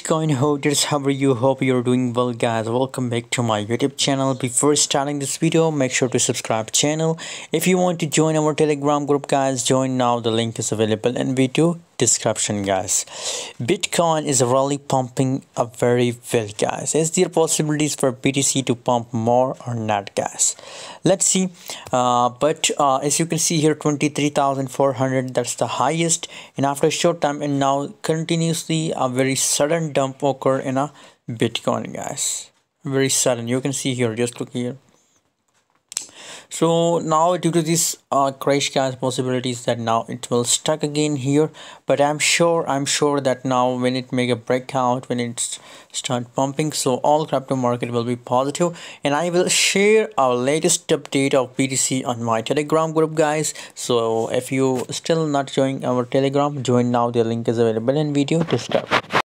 Bitcoin holders, how are you? Hope you're doing well, guys. Welcome back to my YouTube channel. Before starting this video, make sure to subscribe channel. If you want to join our Telegram group, guys, join now. The link is available in video description, guys. Bitcoin is really pumping up very well, guys. Is there possibilities for BTC to pump more or not, guys? Let's see. But as you can see here, 23,400, that's the highest, and after a short time, and now continuously a very sudden dump occur in a Bitcoin, guys. Very sudden. You can see here, just look here. So now due to this crash, guys, possibilities that now it will stuck again here, but I'm sure that now when it make a breakout, when it start pumping, so all crypto market will be positive, and I will share our latest update of BTC on my Telegram group, guys. So if you still not join our Telegram, join now. The link is available in video description.